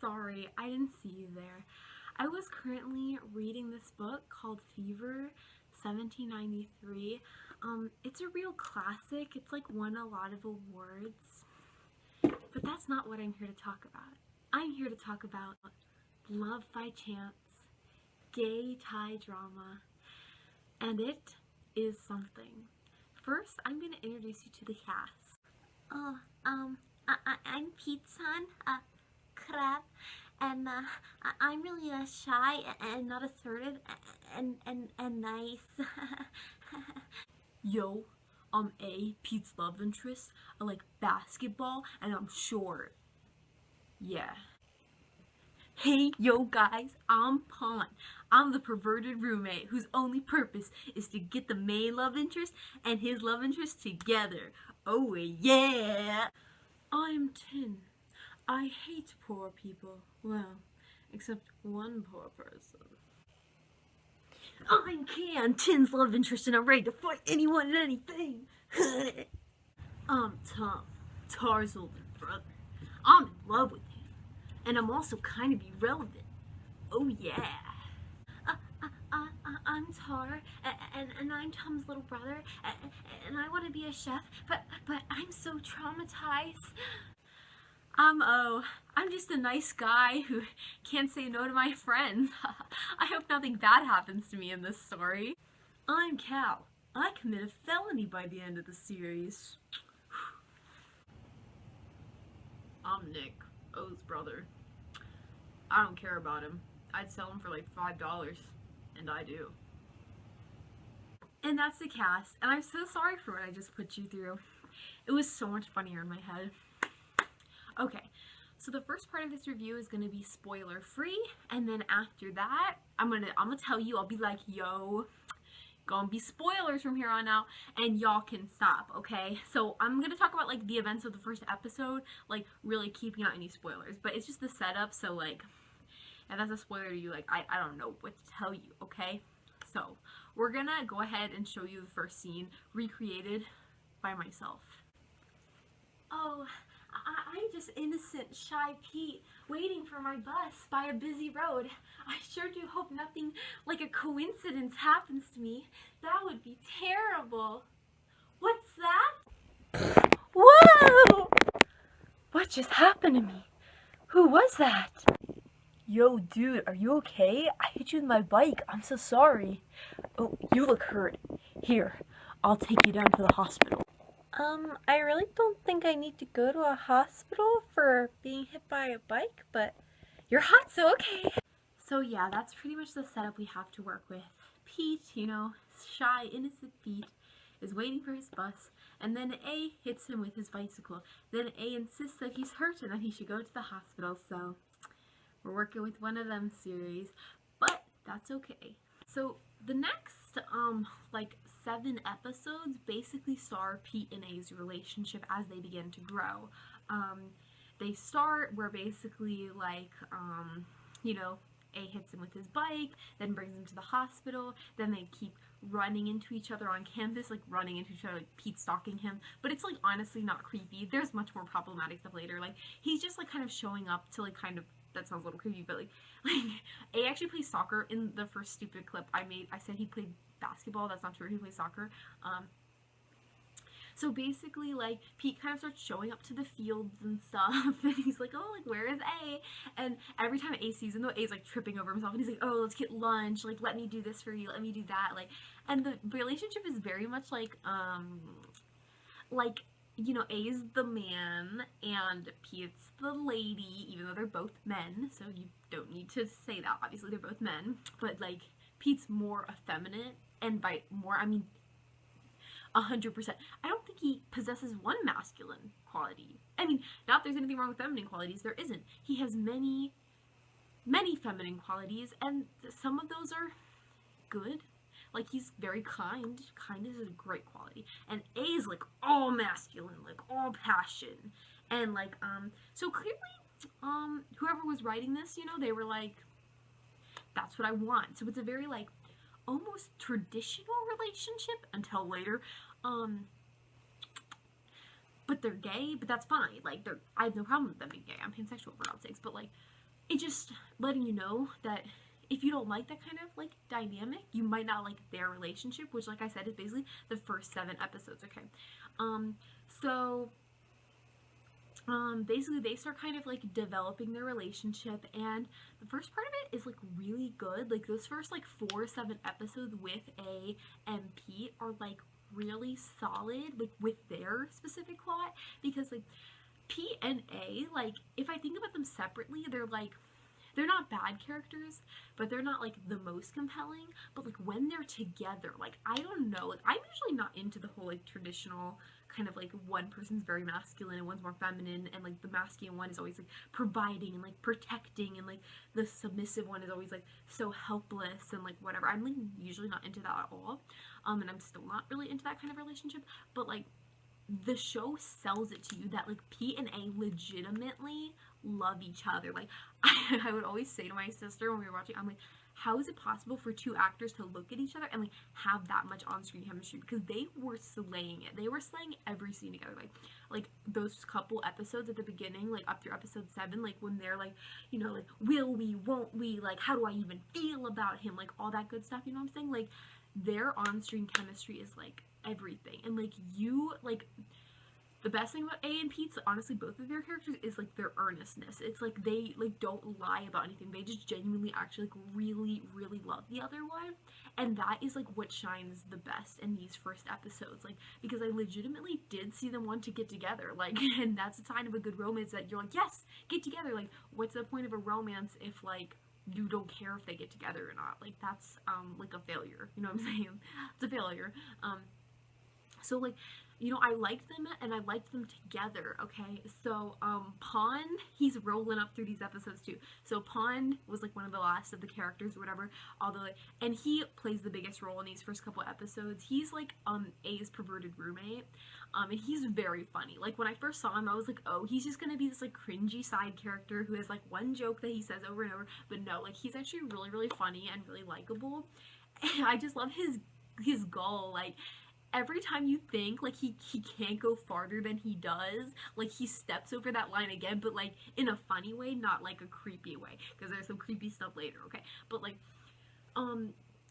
sorry, I didn't see you there. I was currently reading this book called Fever 1793. It's a real classic. It's like won a lot of awards. But that's not what I'm here to talk about. I'm here to talk about love by chance, gay Thai drama, and it is something. First, I'm going to introduce you to the cast. I'm Pete-san, crap, and I'm really shy and not assertive and nice. Yo, I'm A, Pete's love interest. I like basketball and I'm short. Yeah. Hey, yo guys, I'm Pawn. I'm the perverted roommate whose only purpose is to get the main love interest and his love interest together. Oh yeah! I'm Tin. I hate poor people. Well, except one poor person. I'm Can, Tin's love interest, and I'm ready to fight anyone and anything. I'm Tom, Tar's older brother. I'm in love with him, and I'm also kind of irrelevant. Oh yeah. I'm Tar, and I'm Tom's little brother, and I want to be a chef, but I'm so traumatized. I'm O. I'm just a nice guy who can't say no to my friends. I hope nothing bad happens to me in this story. I'm Cal. I commit a felony by the end of the series. I'm Nick, O's brother. I don't care about him. I'd sell him for like $5, and I do. And that's the cast, and I'm so sorry for what I just put you through. It was so much funnier in my head. Okay, so the first part of this review is gonna be spoiler free, and then after that, I'm gonna tell you, I'll be like, yo, gonna be spoilers from here on out, and y'all can stop, okay? So I'm gonna talk about like the events of the first episode, like really keeping out any spoilers, but it's just the setup, so like, if that's a spoiler to you, like, I don't know what to tell you, okay? So, we're gonna go ahead and show you the first scene, recreated by myself. Oh, I'm just innocent, shy Pete, waiting for my bus by a busy road. I sure do hope nothing like a coincidence happens to me. That would be terrible. What's that? Whoa! What just happened to me? Who was that? Yo, dude, are you okay? I hit you with my bike. I'm so sorry. Oh, you look hurt. Here, I'll take you down to the hospital. I really don't think I need to go to a hospital for being hit by a bike, but you're hot, so okay. So yeah, that's pretty much the setup we have to work with. Pete, you know, shy, innocent Pete, is waiting for his bus, and then A hits him with his bicycle. Then A insists that he's hurt and that he should go to the hospital, so we're working with one of them series, but that's okay. So the next, like 7 episodes basically star Pete and A's relationship as they begin to grow. They start where basically like, you know, A hits him with his bike, then brings him to the hospital, then they keep running into each other on campus, like running into each other, like Pete stalking him, but it's like honestly not creepy. There's much more problematic stuff later, like he's just like kind of showing up to like kind of, that sounds a little creepy, but like A actually plays soccer in the first stupid clip I made. I said he played basketball. That's not true. He plays soccer. So basically, like, Pete kind of starts showing up to the fields and stuff, and he's like, oh, like, where is A? And every time A sees him, though, A's, like, tripping over himself, and he's like, oh, let's get lunch, like, let me do this for you, let me do that, like, and the relationship is very much, like, you know, A's the man, and Pete's the lady, even though they're both men, so you don't need to say that, obviously, they're both men, but, like, Pete's more effeminate, and by more, I mean 100%. I don't think he possesses one masculine quality. I mean, not if there's anything wrong with feminine qualities, there isn't. He has many, many feminine qualities, and some of those are good. Like, he's very kind. Kindness is a great quality. And A is, like, all masculine, like, all passion. And, like, so clearly, whoever was writing this, you know, they were like, that's what I want. So it's a very, like, almost traditional relationship until later. But they're gay, but that's fine. Like, I have no problem with them being gay. I'm pansexual, for God's sakes. But, like, it just letting you know that if you don't like that kind of like dynamic, you might not like their relationship, which, like I said, is basically the first 7 episodes. Okay, so basically they start kind of like developing their relationship, and the first part of it is like really good. Like those first like 4 or 7 episodes with A and Pete are like really solid, like with their specific plot, because like Pete and A, like if I think about them separately, they're not bad characters, but they're not like the most compelling. But like when they're together, like I don't know, like I'm usually not into the whole like traditional kind of like one person's very masculine and one's more feminine, and like the masculine one is always like providing and like protecting, and like the submissive one is always like so helpless and like whatever. I'm like usually not into that at all, and I'm still not really into that kind of relationship. But like the show sells it to you that like Pete and A legitimately love each other. Like I would always say to my sister when we were watching, I'm like, how is it possible for 2 actors to look at each other and like have that much on-screen chemistry? Because they were slaying it. They were slaying every scene together. Like those couple episodes at the beginning, like up through episode 7, like when they're like, you know, like will we, won't we, like how do I even feel about him, like all that good stuff, you know what I'm saying? Like their on-screen chemistry is like everything. And like you, like the best thing about A and Pete's, honestly, both of their characters, is like their earnestness. It's like they like don't lie about anything. They just genuinely actually like really, really love the other one. And that is like what shines the best in these first episodes. Like, because I legitimately did see them want to get together. Like, and that's a sign of a good romance, that you're like, yes, get together. Like, what's the point of a romance if like you don't care if they get together or not? Like, that's like a failure. You know what I'm saying? It's a failure. So like, you know, I liked them and I liked them together, okay? So, Pond, he's rolling up through these episodes too. So Pond was like one of the last of the characters or whatever, although, and he plays the biggest role in these first couple episodes. He's like, A's perverted roommate, and he's very funny. Like when I first saw him, I was like, oh, he's just gonna be this like cringy side character who has like one joke that he says over and over, but no, like he's actually really, really funny and really likable. And I just love his goal, like, every time you think like he can't go farther than he does, like he steps over that line again, but like in a funny way, not like a creepy way, because there's some creepy stuff later, okay? But like,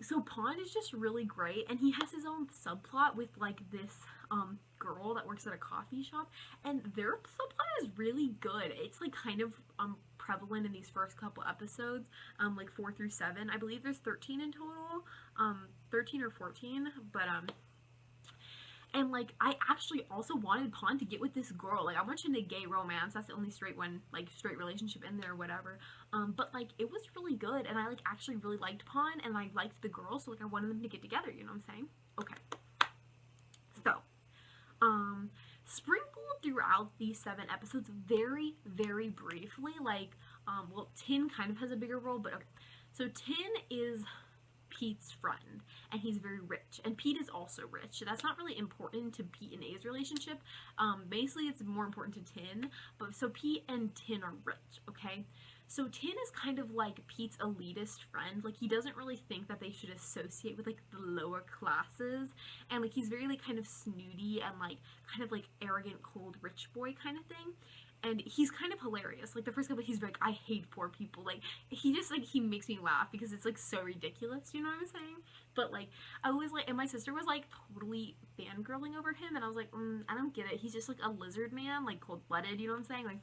so Pond is just really great, and he has his own subplot with like this girl that works at a coffee shop, and their subplot is really good. It's like kind of prevalent in these first couple episodes, like 4 through 7. I believe there's 13 in total, 13 or 14, but and like I actually also wanted Pond to get with this girl. Like I'm watching a gay romance, that's the only straight one, like straight relationship in there or whatever. But like it was really good, and I like actually really liked Pond, and I liked the girl, so like I wanted them to get together, you know what I'm saying? Okay. So, sprinkled throughout these 7 episodes very, very briefly, like, well, Tin kind of has a bigger role, but okay. So Tin is Pete's friend, and he's very rich, and Pete is also rich. That's not really important to Pete and A's relationship. Basically it's more important to Tin, but so Pete and Tin are rich, okay? So Tin is kind of like Pete's elitist friend. Like he doesn't really think that they should associate with like the lower classes, and like he's very like kind of snooty and like kind of like arrogant, cold rich boy kind of thing. And he's kind of hilarious. Like the first couple, he's like, I hate poor people. Like he just like, he makes me laugh because it's like so ridiculous, you know what I'm saying? But like I was like, and my sister was like totally fangirling over him, and I was like, I don't get it. He's just like a lizard man, like cold-blooded, you know what I'm saying? Like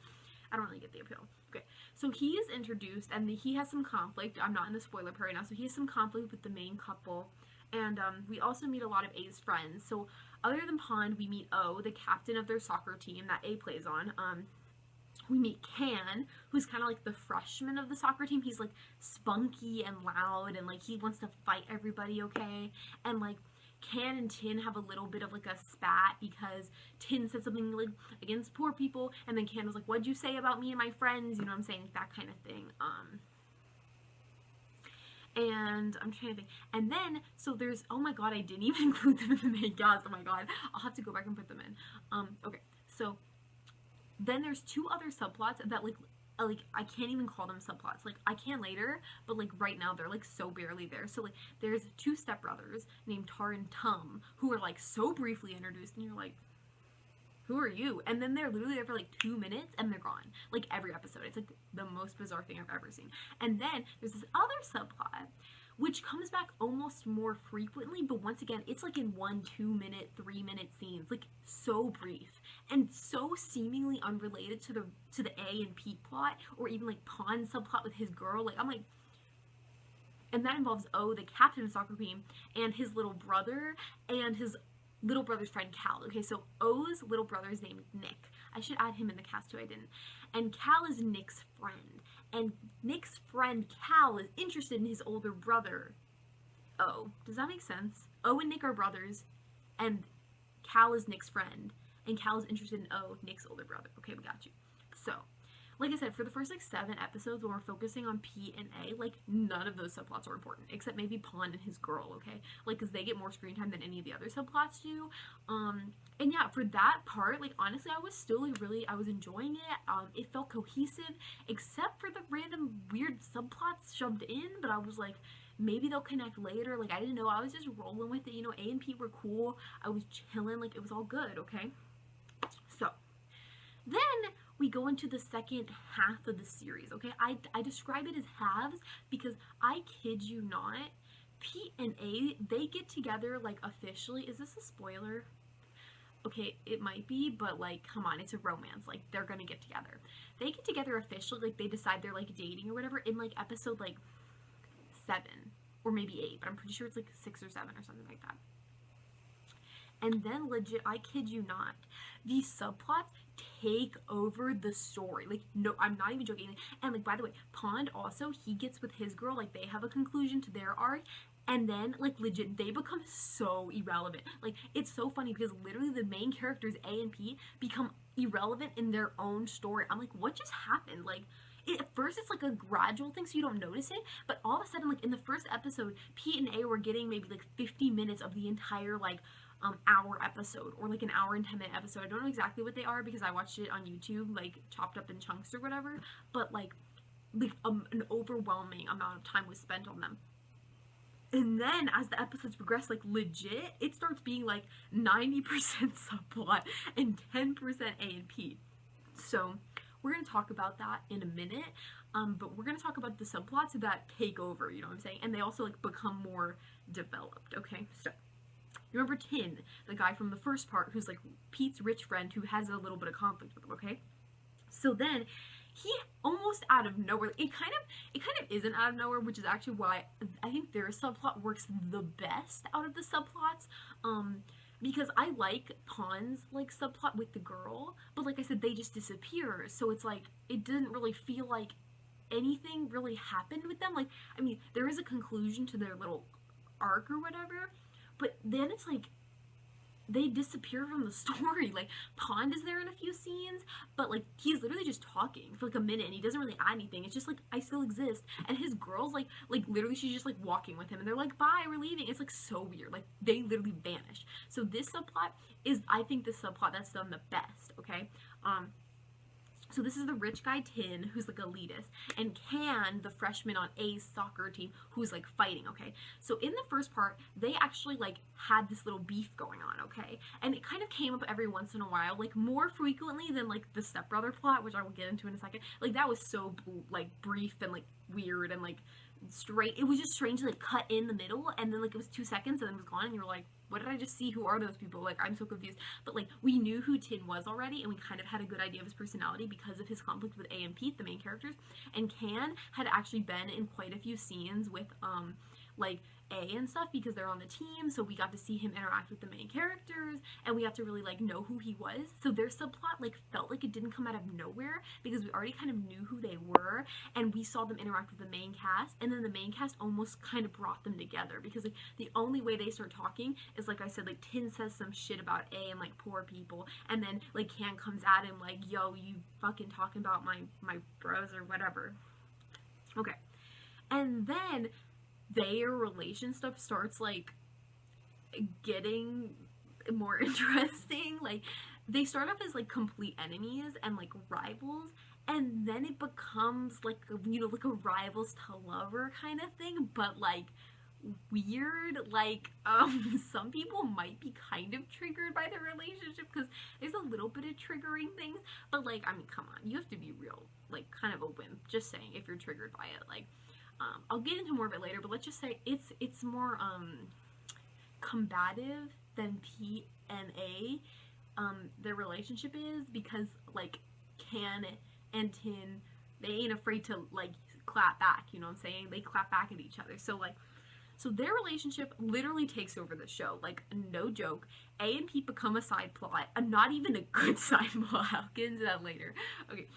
I don't really get the appeal. Okay, so he is introduced, and he has some conflict. I'm not in the spoiler part right now, so he has some conflict with the main couple. And we also meet a lot of A's friends. So other than Pond, we meet O, the captain of their soccer team that A plays on. We meet Can, who's kind of like the freshman of the soccer team. He's like spunky and loud, and like he wants to fight everybody, okay? And like Can and Tin have a little bit of like a spat because Tin said something like against poor people, and then Can was like, what'd you say about me and my friends? You know what I'm saying? That kind of thing. And I'm trying to think. And then, so there's, oh my god, I didn't even include them in the main cast. Oh my god. I'll have to go back and put them in. Okay, so then there's 2 other subplots that like I can't even call them subplots. Like I can later, but like right now they're like so barely there. So like there's 2 stepbrothers named Tar and Tum who are like so briefly introduced, and you're like, who are you? And then they're literally there for like 2 minutes and they're gone. Like every episode. It's like the most bizarre thing I've ever seen. And then there's this other subplot which comes back almost more frequently, but once again, it's like in 1, 2 minute, 3 minute scenes, like so brief and so seemingly unrelated to the A and Pete plot, or even like Pond's subplot with his girl. Like I'm like, and that involves O, the captain of the soccer team, and his little brother, and his little brother's friend Cal. Okay, so O's little brother is named Nick. I should add him in the cast too, I didn't. And Cal is Nick's friend. And Nick's friend Cal is interested in his older brother, O. Does that make sense? O and Nick are brothers, and Cal is Nick's friend. And Cal is interested in O, Nick's older brother. Okay, we got you. So, like I said, for the first like 7 episodes when we're focusing on Pete and A, like none of those subplots are important, except maybe Pond and his girl, okay? Like, because they get more screen time than any of the other subplots do. And yeah, for that part, like honestly, I was still really, I was enjoying it. It felt cohesive, except for the random weird subplots shoved in, but I was like, maybe they'll connect later. Like, I didn't know. I was just rolling with it. You know, A and Pete were cool. I was chilling. Like, it was all good, okay? So, then we go into the second half of the series, okay? I describe it as halves because I kid you not, Pete and A, they get together, like, officially. Is this a spoiler? Okay, it might be, but, like, come on, it's a romance. Like, they're gonna get together. They get together officially, like, they decide they're, like, dating or whatever in, like, episode, like, 7 or maybe 8, but I'm pretty sure it's, like, 6 or 7 or something like that. And then, legit, I kid you not, these subplots take over the story. Like, no, I'm not even joking. And, like, by the way, Pond also, he gets with his girl, like, they have a conclusion to their arc, and then, like, legit, they become so irrelevant. Like, it's so funny because literally the main characters, A and P, become irrelevant in their own story. I'm like, what just happened? Like, at first it's like a gradual thing so you don't notice it, but all of a sudden, like, in the first episode, Pete and A were getting maybe, like, 50 minutes of the entire, like, hour episode, or like an hour and 10-minute episode. I don't know exactly what they are because I watched it on YouTube, like chopped up in chunks or whatever, but like an overwhelming amount of time was spent on them. And then as the episodes progress, like legit, it starts being like 90% subplot and 10% A and P. So we're going to talk about that in a minute, but we're going to talk about the subplots that take over, you know what I'm saying? And they also like become more developed, okay? So you remember Tin, the guy from the first part, who's like Pete's rich friend who has a little bit of conflict with him, okay? So then he almost out of nowhere, it kind of isn't out of nowhere, which is actually why I think their subplot works the best out of the subplots, because I like Pond's like subplot with the girl, but like I said, they just disappear, so it's like it didn't really feel like anything really happened with them. Like, I mean, there is a conclusion to their little arc or whatever, but then it's like they disappear from the story. Like, Pond is there in a few scenes, but like he's literally just talking for like a minute and he doesn't really add anything. It's just like, I still exist. And his girl's like literally she's just like walking with him and they're like, bye, we're leaving. It's like so weird. Like, they literally vanish. So this subplot is, I think, the subplot that's done the best, okay? So this is the rich guy Tin, who's like elitist, and Can, the freshman on A's soccer team, who's like fighting, okay? So in the first part, they actually like had this little beef going on, okay? And it kind of came up every once in a while, like more frequently than like the stepbrother plot, which I will get into in a second. Like, that was so like brief and like weird and like straight. It was just strangely like cut in the middle, and then like it was 2 seconds and then it was gone, and you were like, what did I just see? Who are those people? Like, I'm so confused. But like, we knew who Tin was already, and we kind of had a good idea of his personality because of his conflict with A and Pete, the main characters. And Can had actually been in quite a few scenes with like A and stuff because they're on the team, so we got to see him interact with the main characters, and we got to really like know who he was. So their subplot like felt like it didn't come out of nowhere because we already kind of knew who they were, and we saw them interact with the main cast, and then the main cast almost kind of brought them together because like the only way they start talking is, like I said, like Tin says some shit about A and like poor people, and then like Can comes at him like, yo, you fucking talking about my bros or whatever. Okay. And then their relation stuff starts like getting more interesting. Like, they start off as like complete enemies and like rivals, and then it becomes like, you know, like a rivals to lover kind of thing, but like weird. Like, some people might be kind of triggered by the relationship because there's a little bit of triggering things, but like, I mean, come on, you have to be real, like, kind of a wimp, just saying, if you're triggered by it. Like, I'll get into more of it later, but let's just say it's more combative than Pete and A, their relationship is, because like Can and Tin, they ain't afraid to like clap back, you know what I'm saying? They clap back at each other. So like, so their relationship literally takes over the show, like, no joke. A and Pete become a side plot, not even a good side plot. I'll get into that later. Okay,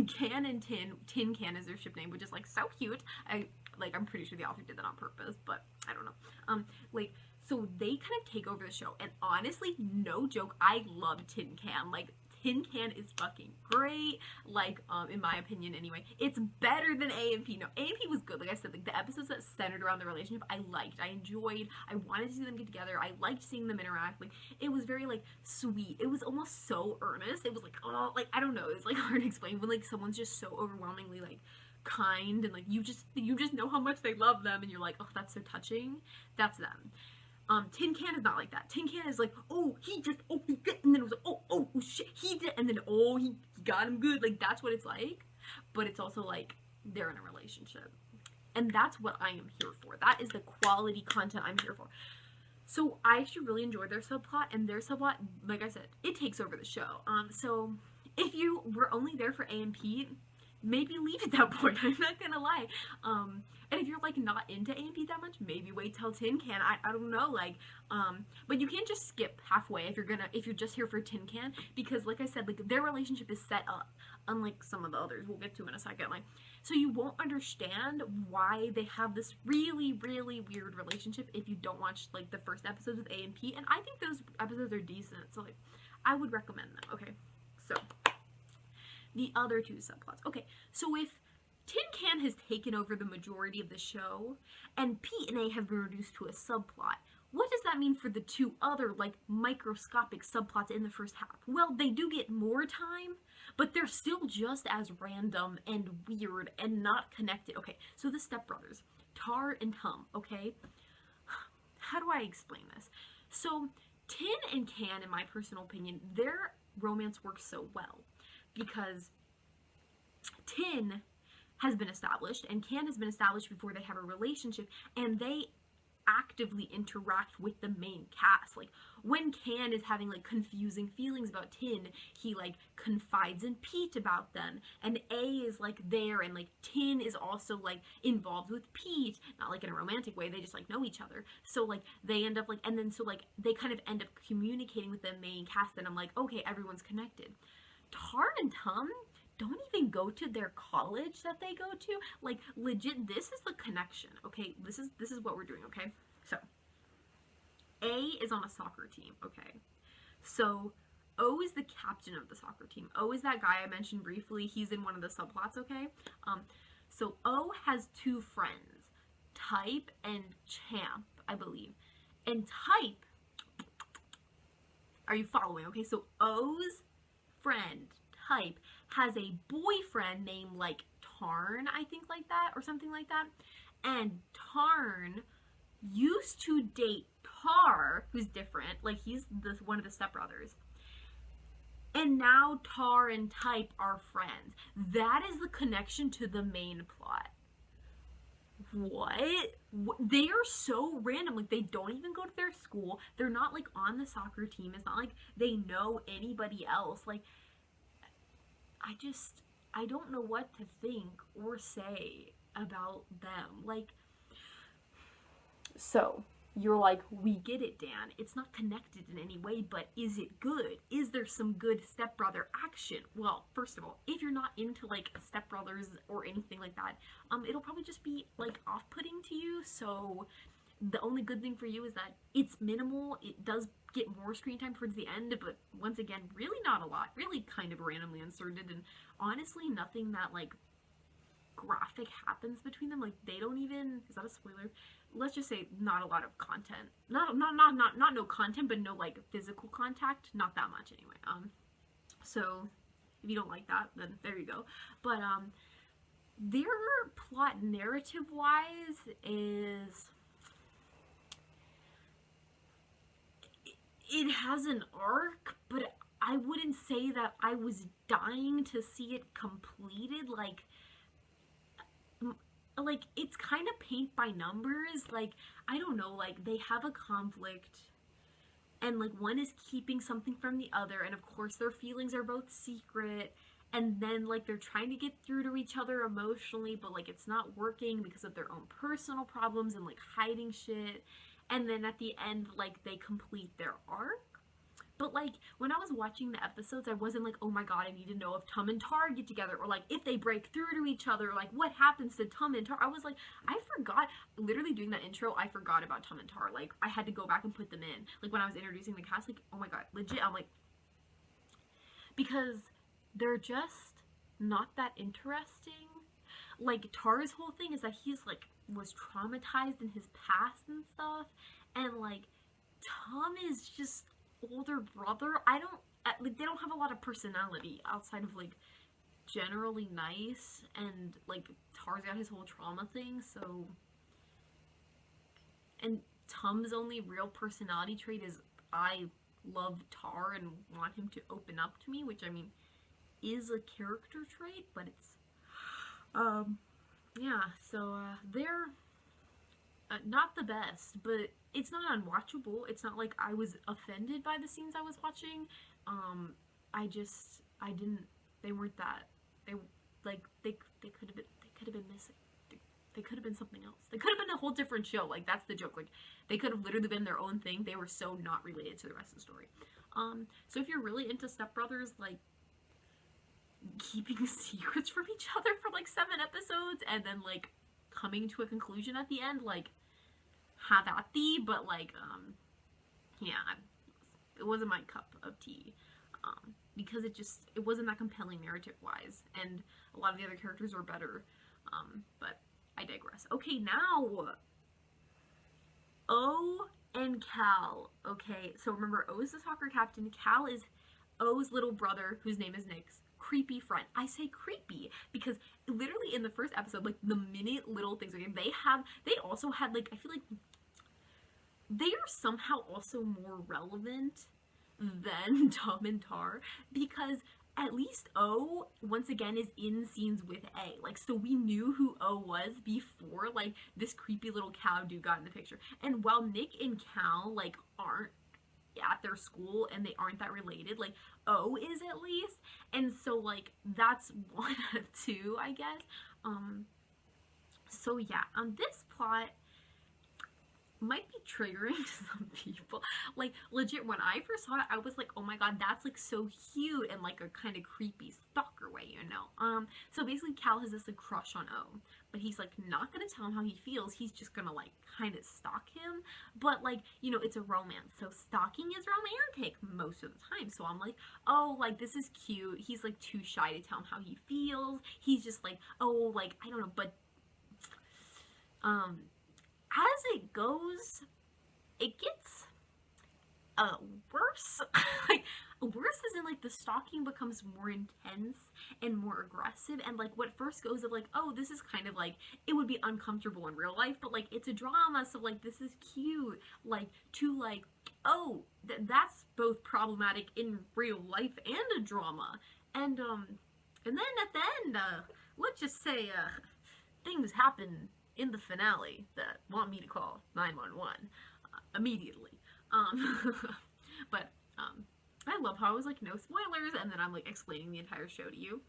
Can and Tin Can is their ship name, which is like so cute. I'm pretty sure the author did that on purpose, but I don't know. So they kind of take over the show, and honestly, no joke, I love Tin Can. Like, Tin Can is fucking great, like, in my opinion anyway. It's better than A and P. No, A and P was good, like I said, like, the episodes that centered around the relationship, I liked, I enjoyed, I wanted to see them get together, I liked seeing them interact, like, it was very, like, sweet, it was almost so earnest, it was like, oh, like, I don't know, it's, like, hard to explain when, like, someone's just so overwhelmingly, like, kind, and, like, you just know how much they love them, and you're like, oh, that's so touching. That's them. Tin Can is not like that. Tin Can is like, oh, he did, and then it was like, oh, shit, he did, and then, oh, he got him good. Like, that's what it's like, but it's also like, they're in a relationship. And that's what I am here for. That is the quality content I'm here for. So, I actually really enjoyed their subplot, and their subplot, like I said, it takes over the show. So, if you were only there for A and P, maybe leave at that point, I'm not gonna lie. And if you're, like, not into A&P that much, maybe wait till Tin Can, I don't know, like, but you can't just skip halfway if you're just here for Tin Can, because, like I said, like, their relationship is set up, unlike some of the others we'll get to in a second, like, so you won't understand why they have this really, really weird relationship if you don't watch, like, the first episodes with A&P, and I think those episodes are decent, so, like, I would recommend them, okay, so the other two subplots. Okay, so if Tin Can has taken over the majority of the show, and Pete and A have been reduced to a subplot, what does that mean for the two other, like, microscopic subplots in the first half? Well, they do get more time, but they're still just as random and weird and not connected. Okay, so the stepbrothers, Tar and Tum, okay? How do I explain this? So, Tin and Can, in my personal opinion, their romance works so well, because Tin has been established and Can has been established before they have a relationship, and they actively interact with the main cast. Like, when Can is having, like, confusing feelings about Tin, he, like, confides in Pete about them, and A is, like, there, and, like, Tin is also, like, involved with Pete, not, like, in a romantic way, they just, like, know each other, so, like, they end up, like, and then, so, like, they kind of end up communicating with the main cast, and I'm like, okay, everyone's connected. Tar and Tum don't even go to their college that they go to. Like, legit, this is the connection, okay? This is what we're doing, okay? So, A is on a soccer team, okay? So, O is the captain of the soccer team. O is that guy I mentioned briefly. He's in one of the subplots, okay? So O has two friends, Type and Champ, I believe. And Type, are you following? Okay, so O's friend, Type, has a boyfriend named, like, Tarn, I think, like that, or something like that. And Tarn used to date Tar, who's different, like, he's one of the stepbrothers. And now Tar and Type are friends. That is the connection to the main plot. What? They are so random. Like, they don't even go to their school. They're not, like, on the soccer team. It's not like they know anybody else. Like, I don't know what to think or say about them. Like, so, you're like, we get it, Dan. It's not connected in any way, but is it good? Is there some good stepbrother action? Well, first of all, if you're not into, like, stepbrothers or anything like that, it'll probably just be, like, off-putting to you, so the only good thing for you is that it's minimal. It does get more screen time towards the end, but once again, really not a lot. Really kind of randomly inserted, and honestly, nothing that, like, graphic happens between them. Like, they don't even, is that a spoiler? Let's just say not a lot of content. Not no content, but no, like, physical contact. Not that much anyway. So if you don't like that, then there you go. But their plot narrative-wise is, it has an arc, but I wouldn't say that I was dying to see it completed. Like it's kind of paint by numbers. Like, I don't know, like they have a conflict and like one is keeping something from the other, and of course their feelings are both secret, and then like they're trying to get through to each other emotionally, but like it's not working because of their own personal problems and like hiding shit. And then at the end, like they complete their arc. But like when I was watching the episodes, I wasn't like, oh my god, I need to know if Tum and Tar get together, or like if they break through to each other, or like what happens to Tum and Tar. I was like, I forgot, literally doing that intro, I forgot about Tum and Tar. Like I had to go back and put them in. Like when I was introducing the cast, like, oh my god, legit, I'm like, because they're just not that interesting. Like Tar's whole thing is that he's like was traumatized in his past and stuff, and like Tum is just older brother. Like they don't have a lot of personality outside of like generally nice, and like Tar's got his whole trauma thing. So, and Tum's only real personality trait is I love Tar and want him to open up to me, which I mean is a character trait, but it's yeah, so they're not the best, but it's not unwatchable. It's not like I was offended by the scenes I was watching. They weren't that, they could have been missing. They could have been something else. They could have been a whole different show. Like, that's the joke. Like, they could have literally been their own thing. They were so not related to the rest of the story. So if you're really into Step Brothers, like, keeping secrets from each other for, like, 7 episodes, and then, like, coming to a conclusion at the end, like, have at thee, but, like, yeah, it wasn't my cup of tea, because it wasn't that compelling narrative-wise, and a lot of the other characters were better, but I digress. Okay, now, O and Cal. Okay, so remember, O is the soccer captain, Cal is O's little brother, whose name is Nick's creepy friend. I say creepy because literally in the first episode, like, the minute little things, okay, they also had, like, I feel like they are somehow also more relevant than Tum and Tar, because at least O, once again, is in scenes with A. Like, so we knew who O was before, like, this creepy little cow dude got in the picture. And while Nick and Cal, like, aren't at their school and they aren't that related, like, O is at least. And so, like, that's one of two, I guess. So yeah, this plot might be triggering to some people. Like, legit, when I first saw it, I was like, oh my god, that's, like, so cute, and, like, a kind of creepy stalker way, you know? So basically, Cal has this, like, crush on O, but he's, like, not gonna tell him how he feels, he's just gonna, like, kind of stalk him, but, like, you know, it's a romance, so stalking is romantic most of the time, so I'm like, oh, like, this is cute, he's, like, too shy to tell him how he feels, he's just, like, oh, like, I don't know, but, as it goes, it gets worse. Like, worse as in, like, the stalking becomes more intense and more aggressive, and, like, what first goes of, like, oh, this is kind of, like, it would be uncomfortable in real life, but, like, it's a drama, so, like, this is cute, like, to, like, oh, that's both problematic in real life and a drama, and then at the end, let's just say, things happen in the finale that want me to call 911 immediately. But I love how I was like, no spoilers, and then I'm like explaining the entire show to you.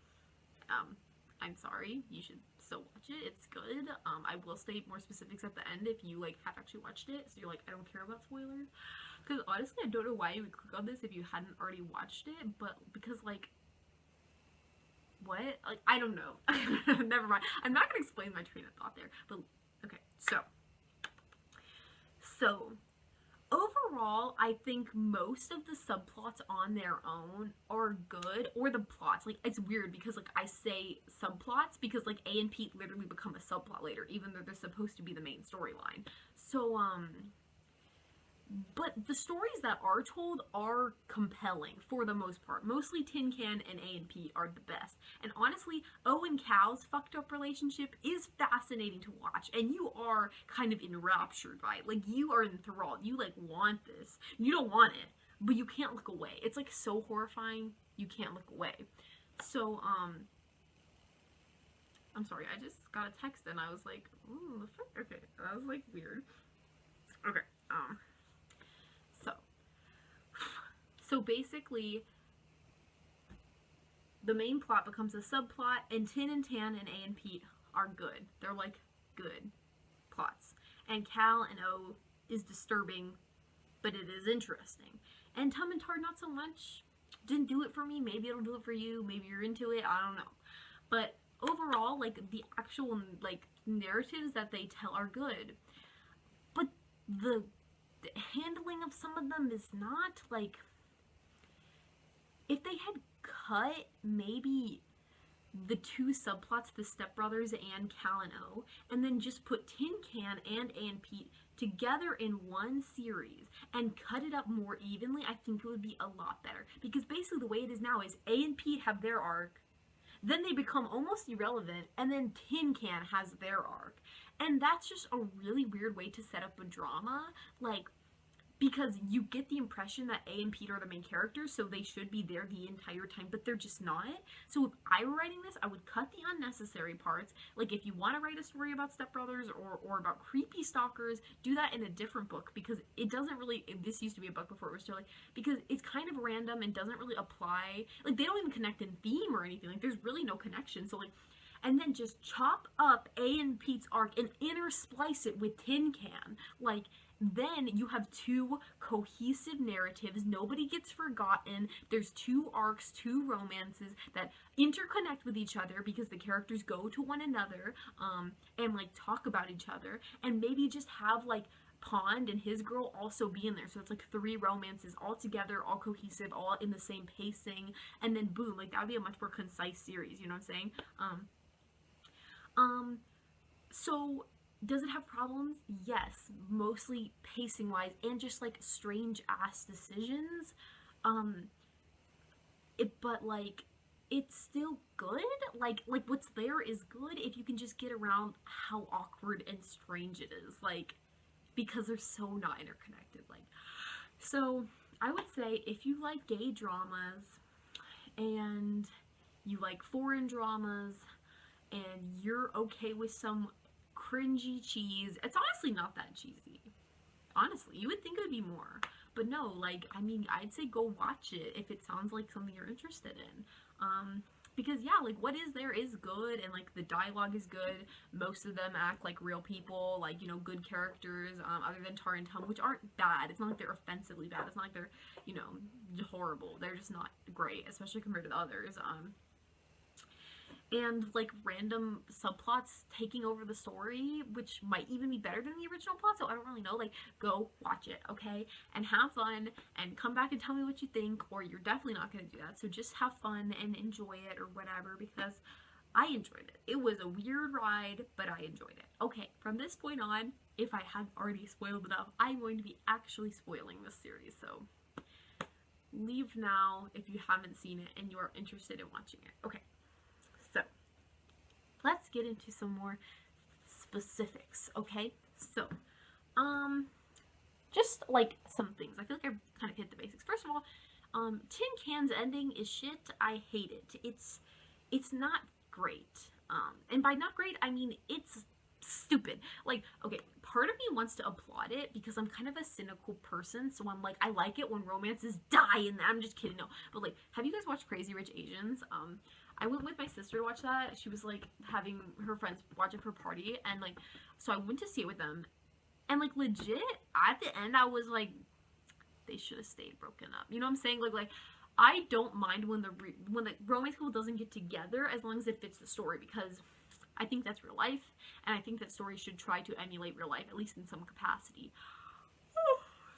I'm sorry, you should still watch it, it's good. I will state more specifics at the end if you like have actually watched it, so you're like, I don't care about spoilers. Because honestly, I don't know why you would click on this if you hadn't already watched it, but because, like, what? Like, I don't know. Never mind. I'm not gonna explain my train of thought there, but okay, so overall, I think most of the subplots on their own are good, or the plots, like, it's weird because, like, I say subplots because, like, A and Pete literally become a subplot later, even though they're supposed to be the main storyline. So, But the stories that are told are compelling for the most part. Mostly Tin Can and A and Pete are the best. And honestly, O and Cal's fucked up relationship is fascinating to watch. And you are kind of enraptured by it. Like, you are enthralled. You, like, want this. You don't want it, but you can't look away. It's, like, so horrifying, you can't look away. So, I'm sorry, I just got a text and I was like, ooh, the fuck? Okay, that was, like, weird. Okay, So basically, the main plot becomes a subplot, and Tin and Tan and A and Pete are good. They're like good plots. And Cal and O is disturbing, but it is interesting. And Tum and Tar not so much. Didn't do it for me. Maybe it'll do it for you. Maybe you're into it. I don't know. But overall, like, the actual, like, narratives that they tell are good. But the handling of some of them is not, like, if they had cut maybe the two subplots, the stepbrothers and Cal and O, and then just put Tin Can and A and Pete together in one series and cut it up more evenly, I think it would be a lot better. Because basically the way it is now is A and Pete have their arc, then they become almost irrelevant, and then Tin Can has their arc. And that's just a really weird way to set up a drama, like, because you get the impression that A and Pete are the main characters, so they should be there the entire time, but they're just not. So if I were writing this, I would cut the unnecessary parts. Like, if you want to write a story about stepbrothers or about creepy stalkers, do that in a different book, because it doesn't really, this used to be a book before it was Shirley, because it's kind of random and doesn't really apply, like, they don't even connect in theme or anything, like, there's really no connection, so, like, and then just chop up A and Pete's arc and intersplice it with Tin Can, like, then you have two cohesive narratives. Nobody gets forgotten. There's two arcs, two romances that interconnect with each other because the characters go to one another and, like, talk about each other. And maybe just have, like, Pond and his girl also be in there. So it's, like, three romances all together, all cohesive, all in the same pacing. And then boom, like, that would be a much more concise series, you know what I'm saying? So does it have problems? Yes, mostly pacing wise and just, like, strange ass decisions. But, like, it's still good. Like what's there is good if you can just get around how awkward and strange it is, like, because they're so not interconnected. Like, so I would say if you like gay dramas and you like foreign dramas and you're okay with some cringy cheese, it's honestly not that cheesy. Honestly, you would think it would be more, but no, like, I mean, I'd say go watch it if it sounds like something you're interested in. Because yeah, like, what is there is good, and, like, the dialogue is good. Most of them act like real people, like, you know, good characters, other than Tar and Tum, which aren't bad. It's not like they're offensively bad. It's not like they're, you know, horrible. They're just not great, especially compared to the others. And, like, random subplots taking over the story, which might even be better than the original plot, so I don't really know. Like, go watch it, okay? And have fun, and come back and tell me what you think, or you're definitely not going to do that. So just have fun and enjoy it or whatever, because I enjoyed it. It was a weird ride, but I enjoyed it. Okay, from this point on, if I had already spoiled enough, I'm going to be actually spoiling this series, so leave now if you haven't seen it and you are interested in watching it. Okay. So, let's get into some more specifics, okay? So, just, like, some things. I feel like I kind of hit the basics. First of all, Tin Can's ending is shit. I hate it. It's not great. And by not great, I mean it's stupid. Like, okay, part of me wants to applaud it because I'm kind of a cynical person, so I'm like, I like it when romances die, and I'm just kidding, no. But, like, have you guys watched Crazy Rich Asians? I went with my sister to watch that. She was, like, having her friends watch it for a party, and, like, so I went to see it with them, and, like, legit, at the end, I was like, they should have stayed broken up. You know what I'm saying? Like, I don't mind when the romance couple doesn't get together as long as it fits the story, because I think that's real life, and I think that stories should try to emulate real life, at least in some capacity.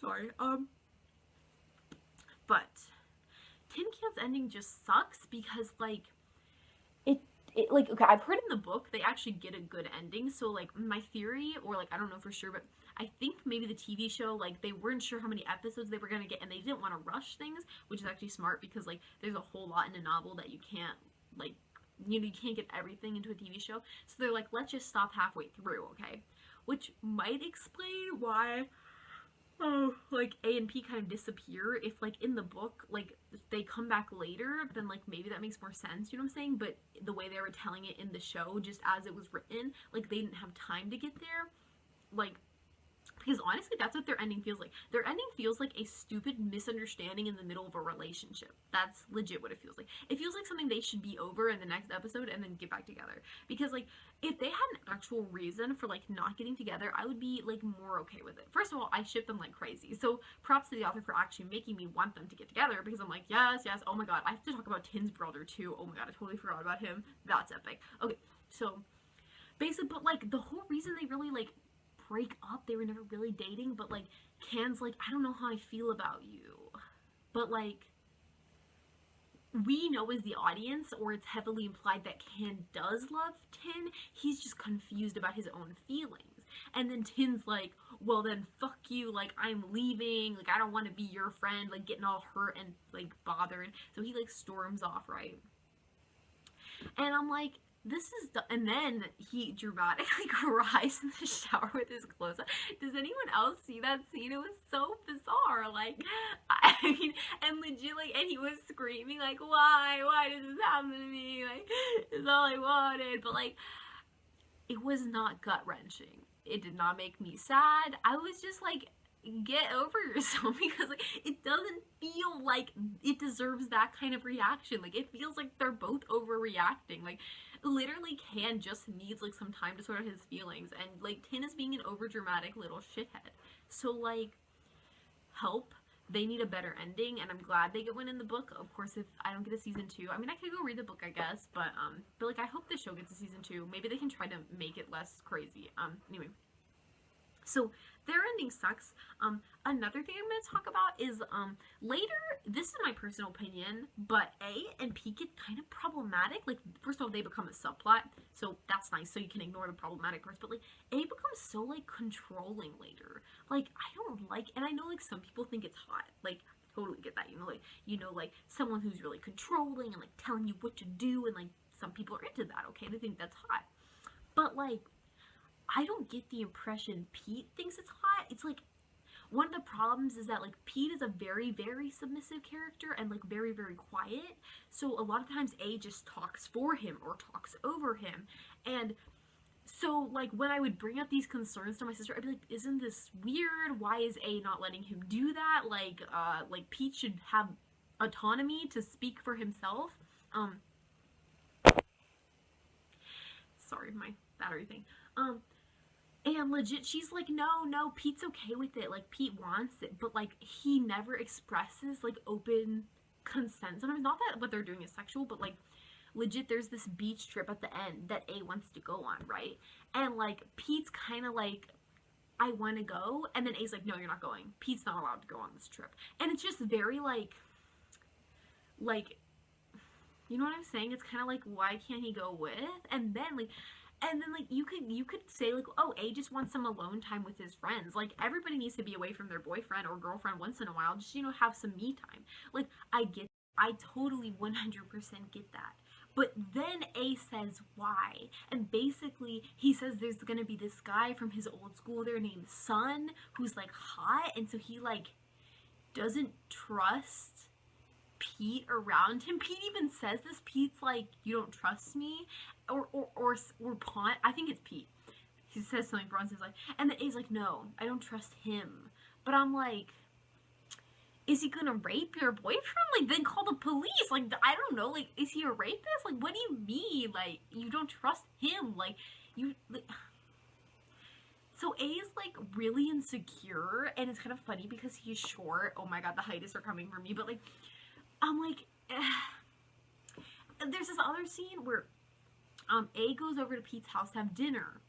Sorry, but Tin Can's ending just sucks because, like, like, okay, I've heard in the book they actually get a good ending. So, like, my theory, or like, I don't know for sure, but I think maybe the TV show, like, they weren't sure how many episodes they were gonna get, and they didn't want to rush things, which is actually smart because, like, there's a whole lot in a novel that you can't, like, you know, you can't get everything into a TV show. So they're like, let's just stop halfway through, okay? Which might explain why, like, A and P kind of disappear. If, like, in the book, like, if they come back later, then, like, maybe that makes more sense, you know what I'm saying? But the way they were telling it in the show, just as it was written, like, they didn't have time to get there. Like, because honestly, that's what their ending feels like. Their ending feels like a stupid misunderstanding in the middle of a relationship. That's legit what it feels like. It feels like something they should be over in the next episode and then get back together. Because, like, if they had an actual reason for, like, not getting together, I would be, like, more okay with it. First of all, I ship them like crazy. So props to the author for actually making me want them to get together, because I'm like, yes, yes, oh my god. I have to talk about Tin's brother, too. Oh my god, I totally forgot about him. That's epic. Okay, so basically, but, like, the whole reason they really, like, break up, they were never really dating, but, like, Can's like, I don't know how I feel about you. But, like, we know as the audience, or it's heavily implied that Can does love Tin. He's just confused about his own feelings. And then Tin's like, well then fuck you, like, I'm leaving, like, I don't want to be your friend, like, getting all hurt and, like, bothered. So he, like, storms off, right? And I'm like, this is, and then he dramatically cries in the shower with his clothes on. Does anyone else see that scene? It was so bizarre. Like, I mean, and legit, like, and he was screaming, like, why does this happen to me? Like, it's all I wanted. But, like, it was not gut-wrenching. It did not make me sad. I was just like, get over yourself, because, like, it doesn't feel like it deserves that kind of reaction. Like, it feels like they're both overreacting. Like, literally, Can just needs, like, some time to sort out his feelings, and, like, Tin is being an overdramatic little shithead. So, like, help. They need a better ending, and I'm glad they get one in the book. Of course, if I don't get a season 2, I mean, I could go read the book, I guess, but like, I hope the show gets a season 2. Maybe they can try to make it less crazy. Anyway. So, their ending sucks. Another thing I'm going to talk about is, later, this is my personal opinion, but A and P get kind of problematic. Like, first of all, they become a subplot, so that's nice, so you can ignore the problematic parts, but, like, A becomes so, like, controlling later. Like, I don't like, and I know, like, some people think it's hot. Like, totally get that, like, someone who's really controlling and, like, telling you what to do, and, like, some people are into that, okay? They think that's hot. But, like, I don't get the impression Pete thinks it's hot. It's like, one of the problems is that, like, Pete is a very, very submissive character and, like, very, very quiet. So a lot of times A just talks for him or talks over him. And so, like, when I would bring up these concerns to my sister, I'd be like, isn't this weird? Why is A not letting him do that? Like, Pete should have autonomy to speak for himself. Sorry, my battery thing. And legit, she's like, no, Pete's okay with it. Like, Pete wants it, but, like, he never expresses, like, open consent. Sometimes, not that what they're doing is sexual, but, like, legit, there's this beach trip at the end that A wants to go on, right? And, like, Pete's kind of like, I want to go, and then A's like, no, you're not going. Pete's not allowed to go on this trip. And it's just very, like, you know what I'm saying? It's kind of like, why can't he go with? And then, like, you could say, like, oh, A just wants some alone time with his friends. Like, everybody needs to be away from their boyfriend or girlfriend once in a while, just, you know, have some me time. Like, I totally 100% get that. But then A says why. And basically, he says there's gonna be this guy from his old school there named Sun, who's, like, hot, and so he, like, doesn't trust Pete around him. Pete even says this. Pete's like, you don't trust me? Or Pont, I think it's Pete. He says something, Bronson's like, and then A's like, no, I don't trust him. But I'm like, is he gonna rape your boyfriend? Like, then call the police. Like, I don't know. Like, is he a rapist? Like, what do you mean? Like, you don't trust him? Like, you... Like... So A is, like, really insecure, and it's kind of funny because he's short. Oh my god, the heightists are coming for me. But, like, I'm like... There's this other scene where A goes over to Pete's house to have dinner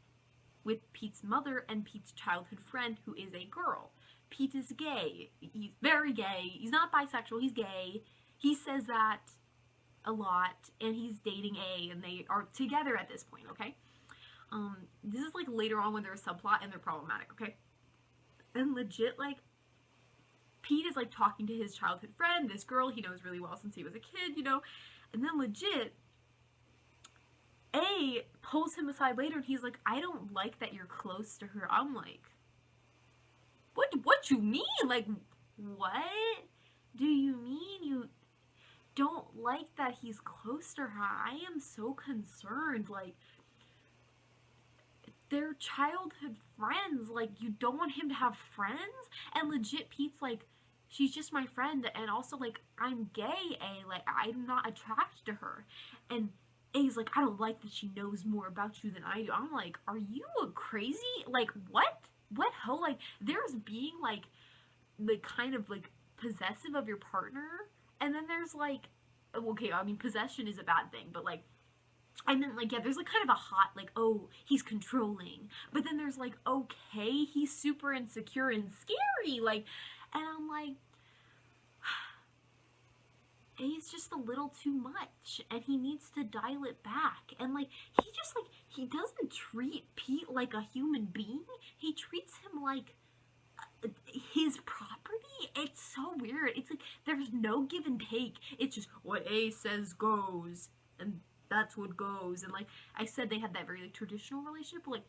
with Pete's mother and Pete's childhood friend, who is a girl. Pete is gay. He's very gay. He's not bisexual. He's gay. He says that a lot, and he's dating A, and they are together at this point, okay? This is like later on when they're a subplot and they're problematic, okay? And legit, like, Pete is like talking to his childhood friend, this girl he knows really well since he was a kid, you know? And then legit, A pulls him aside later and he's like, I don't like that you're close to her. I'm like, what you mean? Like, what do you mean you don't like that he's close to her? I am so concerned. Like, they're childhood friends. Like, you don't want him to have friends? And legit, Pete's like, she's just my friend, and also, like, I'm gay, A. Like, I'm not attracted to her. And A's like, I don't like that she knows more about you than I do. I'm like, are you crazy? Like, what? What hell? Like, there's being, like, kind of, like, possessive of your partner, and then there's, like, okay, I mean, possession is a bad thing, but, like, I meant, like, yeah, there's, like, kind of a hot, like, oh, he's controlling. But then there's, like, okay, he's super insecure and scary, like, and I'm like, he's just a little too much, and he needs to dial it back. And, like, he just, like, he doesn't treat Pete like a human being. He treats him like his property. It's so weird. It's like, there's no give and take. It's just, what A says goes, and that's what goes. And, like, I said they had that very, like, traditional relationship, but, like,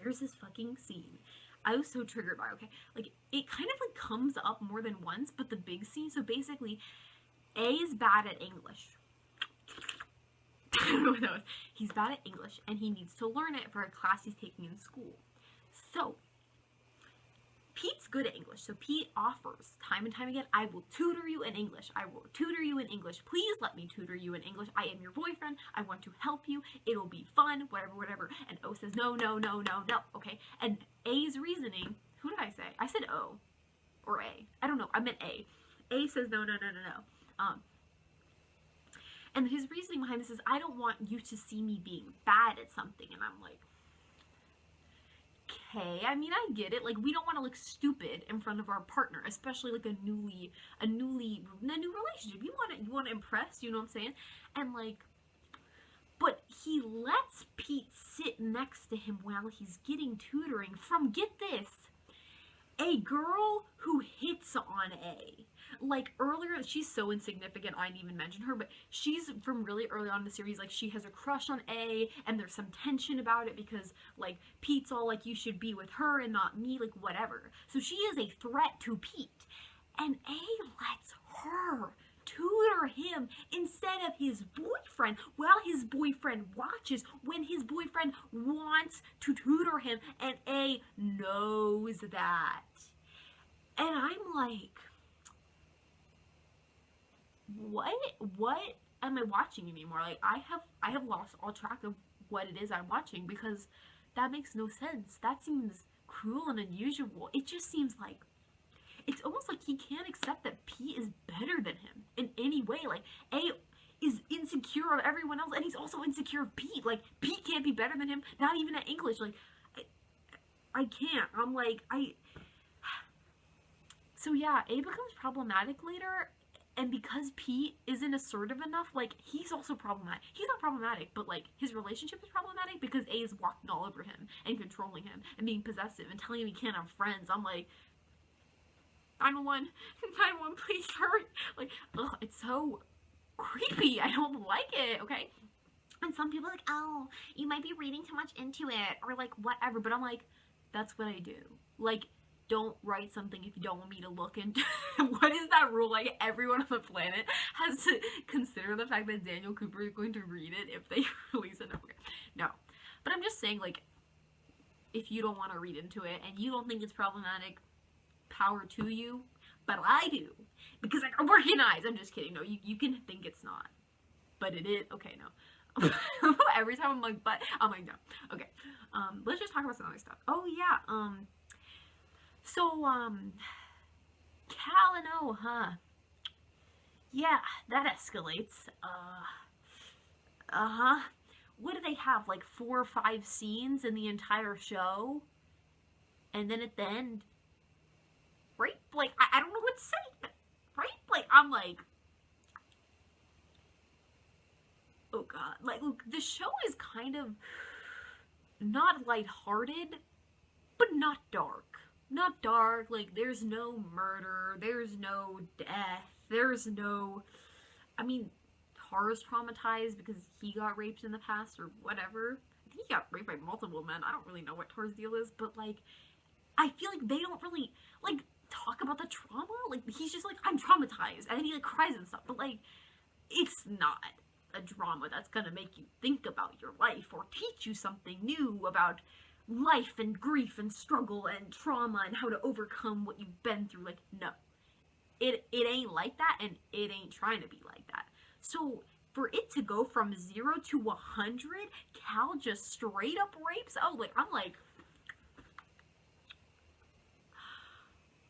there's this fucking scene I was so triggered by, okay? Like, it kind of, like, comes up more than once, but the big scene, so basically, A is bad at English. I don't know what that was. He's bad at English, and he needs to learn it for a class he's taking in school. So, Pete's good at English, so Pete offers time and time again, I will tutor you in English. I will tutor you in English. Please let me tutor you in English. I am your boyfriend. I want to help you. It'll be fun, whatever, whatever. And O says, no, no, no, no, no, okay? And A's reasoning, who did I say? I said O, or A. I don't know, I meant A. A says, no, no, no, no, no. And his reasoning behind this is, I don't want you to see me being bad at something. And I'm like, okay, I mean, I get it. Like, we don't want to look stupid in front of our partner, especially like a new relationship. You want to impress, you know what I'm saying? And like, but he lets Pete sit next to him while he's getting tutoring from, get this, a girl who hits on A. Like, earlier, she's so insignificant, I didn't even mention her, but she's from really early on in the series, like, she has a crush on A, and there's some tension about it because, like, Pete's all like, you should be with her and not me, like, whatever. So she is a threat to Pete. And A lets her tutor him instead of his boyfriend, while his boyfriend watches when his boyfriend wants to tutor him, and A knows that. And I'm like, what am I watching anymore? Like, I have lost all track of what it is I'm watching, because that makes no sense. That seems cruel and unusual. It just seems like, it's almost like he can't accept that Pete is better than him in any way. Like, A is insecure of everyone else, and he's also insecure of Pete. Like, Pete can't be better than him, not even at English. Like, I can't. I'm like, so yeah, A becomes problematic later, and because Pete isn't assertive enough, like, he's also problematic. He's not problematic, but, like, his relationship is problematic because A is walking all over him and controlling him and being possessive and telling him he can't have friends. I'm like, 911, 911, please hurry. Like, ugh, it's so creepy. I don't like it, okay? And some people are like, oh, you might be reading too much into it, or, like, whatever. But I'm like, that's what I do. Like, don't write something if you don't want me to look into. What is that rule? Like, everyone on the planet has to consider the fact that Daniel Cooper is going to read it if they release it. Okay. No. But I'm just saying, like, if you don't want to read into it and you don't think it's problematic, power to you. But I do. Because I can organize. I'm just kidding. No, you can think it's not. But it is. Okay, no. Every time I'm like, but, I'm like, no. Okay. Let's just talk about some other stuff. Oh, yeah. So, Cal and O, huh? Yeah, that escalates. What do they have, like 4 or 5 scenes in the entire show? And then at the end, right? Like, I don't know what to say, but, right? Like, I'm like, like, look, the show is kind of not lighthearted, but not dark. Not dark, like, there's no murder, there's no death, there's no, I mean, Tara's traumatized because he got raped in the past or whatever. I think he got raped by multiple men. I don't really know what Tara's deal is, but, like, I feel like they don't really, like, talk about the trauma. Like, he's just like, I'm traumatized, and then he, like, cries and stuff, but, like, it's not a drama that's gonna make you think about your life or teach you something new about life and grief and struggle and trauma and how to overcome what you've been through. Like, no. It ain't like that, and it ain't trying to be like that. So, for it to go from 0 to 100, Cal just straight up rapes. Oh, like, I'm like,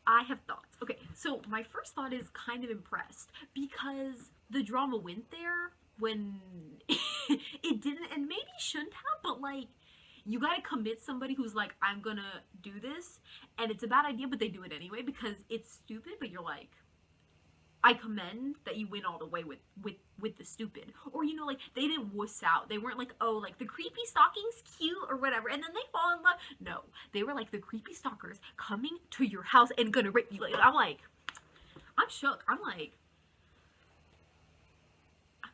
I have thoughts. Okay, so my first thought is kind of impressed because the drama went there when it didn't, and maybe shouldn't have, but, like, you gotta commit somebody who's like, I'm gonna do this, and it's a bad idea, but they do it anyway because it's stupid, but you're like, I commend that you went all the way with the stupid. Or, you know, like, they didn't wuss out. They weren't like, oh, like, the creepy stalking's cute or whatever, and then they fall in love. No, they were like the creepy stalkers coming to your house and gonna rape you. Like, I'm shook. I'm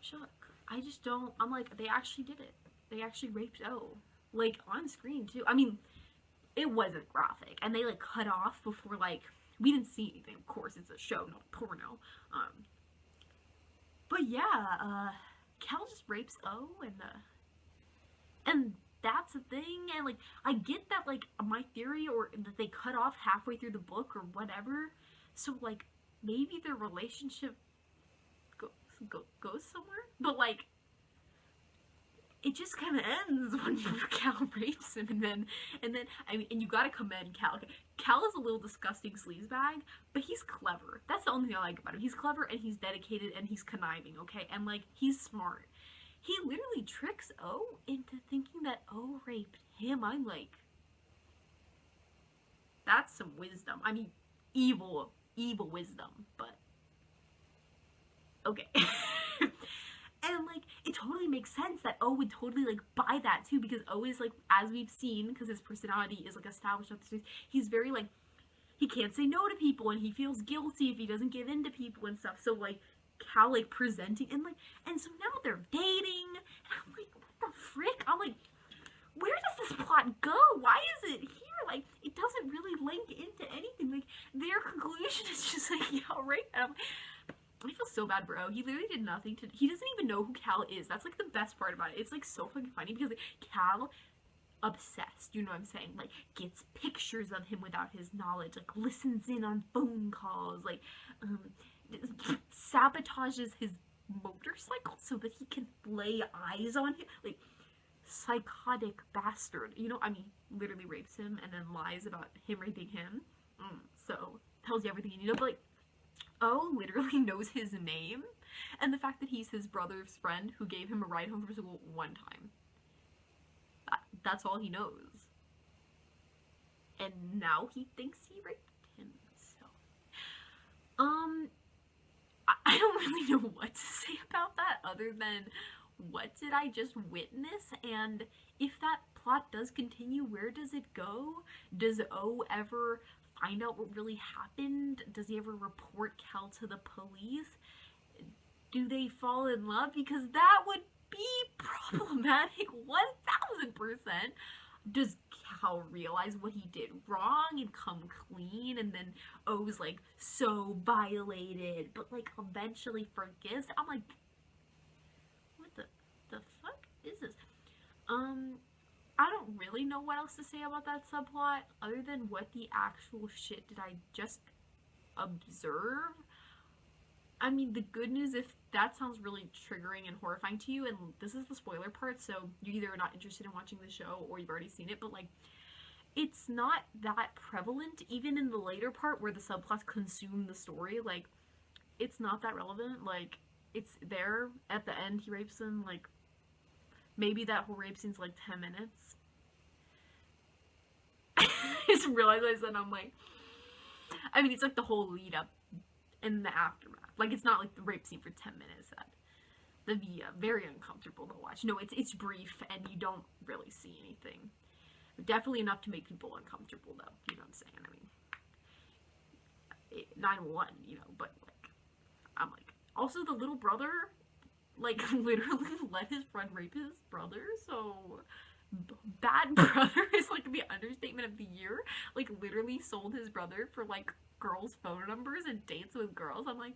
shook. I just don't, I'm like, they actually did it. They actually raped O. Like, on screen, too. I mean, it wasn't graphic. And they, like, cut off before, like, we didn't see anything. Of course, it's a show, not a porno. But yeah, Cal just rapes O, and that's a thing. And, like, I get that, like, my theory, or that they cut off halfway through the book or whatever. So, like, maybe their relationship goes somewhere. But, like, it just kind of ends when Cal rapes him, and then, I mean, and you gotta commend Cal. Cal is a little disgusting sleazebag, but he's clever. That's the only thing I like about him. He's clever, and he's dedicated, and he's conniving, okay? And, like, he's smart. He literally tricks O into thinking that O raped him. I'm like, that's some wisdom. I mean, evil wisdom, but okay. And, like, it totally makes sense that O would totally, like, buy that, too, because O is, like, as we've seen, because his personality is, like, established up the streets, he's very, like, he can't say no to people, and he feels guilty if he doesn't give in to people and stuff, so, like, Cal, like, presenting, and, like, and so now they're dating, and I'm like, what the frick? I'm like, where does this plot go? Why is it here? Like, it doesn't really link into anything. Like, their conclusion is just, like, yeah, right? And I'm like, I feel so bad, bro. He literally did nothing to, he doesn't even know who Cal is. That's, like, the best part about it. It's, like, so fucking funny because, like, Cal, obsessed, you know what I'm saying? Like, gets pictures of him without his knowledge, like, listens in on phone calls, like, sabotages his motorcycle so that he can lay eyes on him. Like, psychotic bastard. You know, I mean, literally rapes him and then lies about him raping him. So, tells you everything you need to know, but, like, O literally knows his name, and the fact that he's his brother's friend who gave him a ride home from school one time. That's all he knows. And now he thinks he raped him, so. I don't really know what to say about that other than what did I just witness, and if that plot does continue, where does it go? Does O ever find out what really happened? Does he ever report Cal to the police? Do they fall in love? Because that would be problematic 1000%. Does Cal realize what he did wrong and come clean, and then O's like so violated but like eventually forgives? I'm like, what the fuck is this? I don't really know what else to say about that subplot other than what the actual shit did I just observe. I mean, the good news, if that sounds really triggering and horrifying to you, and this is the spoiler part, so you either are not interested in watching the show or you've already seen it, but like, it's not that prevalent, even in the later part where the subplots consume the story. Like, it's not that relevant. Like, it's there at the end, he rapes him, like, maybe that whole rape scene's like 10 minutes. I just realized I said, I'm like, I mean, it's like the whole lead up and the aftermath. Like, it's not like the rape scene for 10 minutes. very uncomfortable to watch. No, it's brief and you don't really see anything. Definitely enough to make people uncomfortable, though. You know what I'm saying? I mean, 911, you know, but, like, I'm like, also the little brother, like, literally let his friend rape his brother, so bad brother is, like, the understatement of the year. Like, literally sold his brother for, like, girls' phone numbers and dates with girls. I'm like,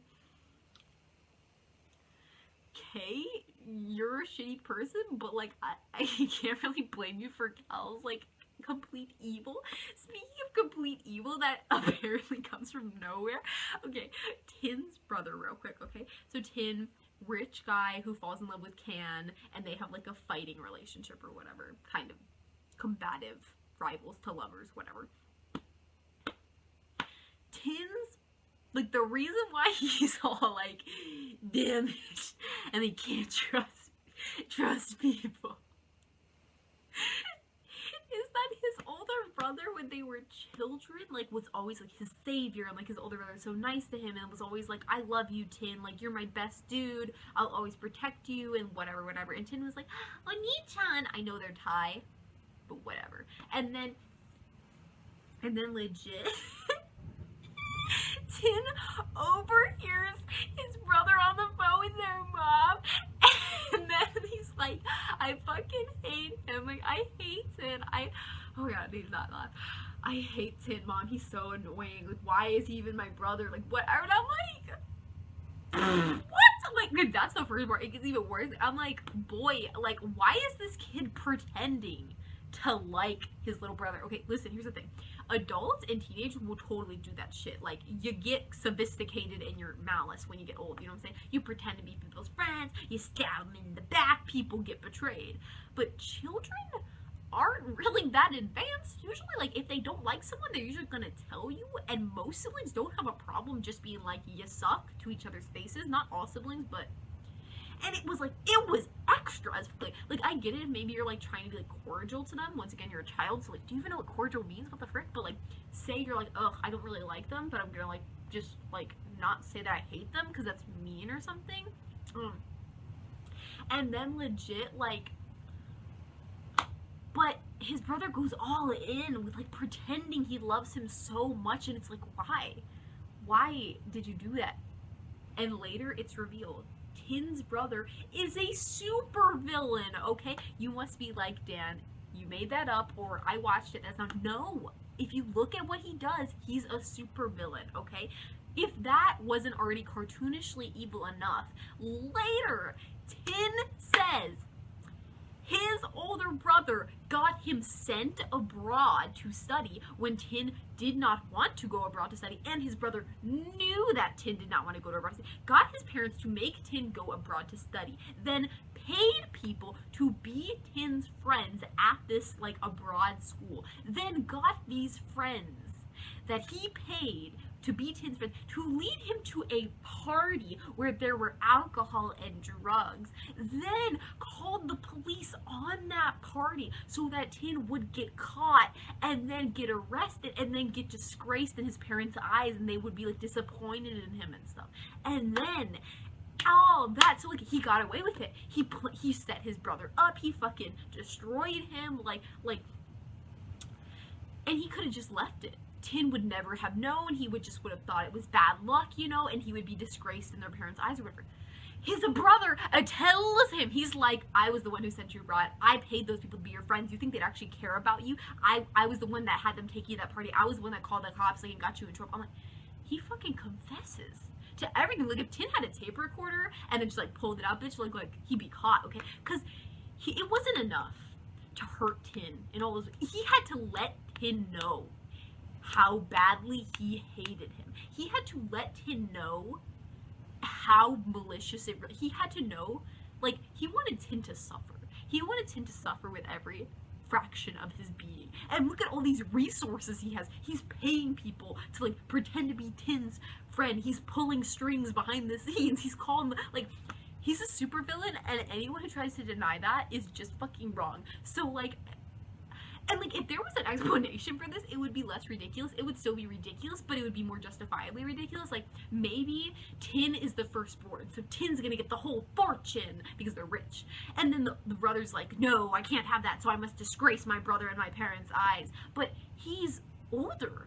okay, you're a shitty person, but, like, I can't really blame you for Cal's, like, complete evil. Speaking of complete evil that apparently comes from nowhere, okay, Tin's brother, real quick, okay? So Tin, rich guy who falls in love with Can, and they have, like, a fighting relationship or whatever, kind of combative rivals to lovers, whatever. Tin's, like, the reason why he's all, like, damaged and he can't trust people is that his older brother, when they were children, like, was always, like, his savior, and, like, his older brother was so nice to him, and was always like, I love you, Tin, like, you're my best dude, I'll always protect you, and whatever, whatever, and Tin was like, Oni-chan, I know they're Thai, but whatever, and then legit, Tin overhears his brother on the phone with their mom, and then he's like, I fucking hate him, like, I hate Tin, oh my god, I need not laugh, I hate Tin, Mom, he's so annoying, like, why is he even my brother, like, what, and I'm like, what, like, that's the first part, it gets even worse, I'm like, boy, like, why is this kid pretending to like his little brother? Okay, listen, here's the thing. Adults and teenagers will totally do that shit. Like, you get sophisticated in your malice when you get old, you know what I'm saying? You pretend to be people's friends, you stab them in the back, people get betrayed. But children aren't really that advanced. Usually, like, if they don't like someone, they're usually gonna tell you, and most siblings don't have a problem just being like, you suck, to each other's faces. Not all siblings, but... And it was extra as like I get it, maybe you're like trying to be like cordial to them. Once again, you're a child, so like, do you even know what cordial means? What the frick? But like, say you're like, ugh, I don't really like them, but I'm gonna like just like not say that I hate them because that's mean or something. And then legit, like, but his brother goes all in with like pretending he loves him so much, and it's like, why did you do that? And later it's revealed Tin's brother is a super villain, okay? You must be like, Dan, you made that up, or I watched it, that's not, no. If you look at what he does, he's a super villain, okay? If that wasn't already cartoonishly evil enough, later, Tin says his older brother got him sent abroad to study when Tin did not want to go abroad to study, and his brother knew that Tin did not want to go abroad to study, got his parents to make Tin go abroad to study, then paid people to be Tin's friends at this, like, abroad school, then got these friends that he paid to be Tin's friend, to lead him to a party where there were alcohol and drugs, then called the police on that party so that Tin would get caught and then get arrested and then get disgraced in his parents' eyes, and they would be like disappointed in him and stuff. And then all that, so like he got away with it. He set his brother up, he fucking destroyed him, like, and he could have just left it. Tin would never have known, he would have thought it was bad luck, you know, and he would be disgraced in their parents' eyes or whatever. His brother tells him, he's like, I was the one who sent you abroad, I paid those people to be your friends, you think they'd actually care about you? I was the one that had them take you to that party, I was the one that called the cops, like, and got you in trouble. I'm like, he fucking confesses to everything. Like, if Tin had a tape recorder and then just like pulled it up, bitch, like he'd be caught, okay? Because it wasn't enough to hurt Tin and all those, he had to let Tin know how badly he hated him. He had to let Tin know how malicious it really, he had to know, like, he wanted Tin to suffer. He wanted Tin to suffer with every fraction of his being. And look at all these resources he has. He's paying people to, like, pretend to be Tin's friend. He's pulling strings behind the scenes. He's calling, like, he's a super villain, and anyone who tries to deny that is just fucking wrong. So, like, And, like, if there was an explanation for this, it would be less ridiculous. It would still be ridiculous, but it would be more justifiably ridiculous. Like, maybe Tin is the firstborn, so Tin's gonna get the whole fortune because they're rich. And then the brother's like, no, I can't have that, so I must disgrace my brother in my parents' eyes. But he's older,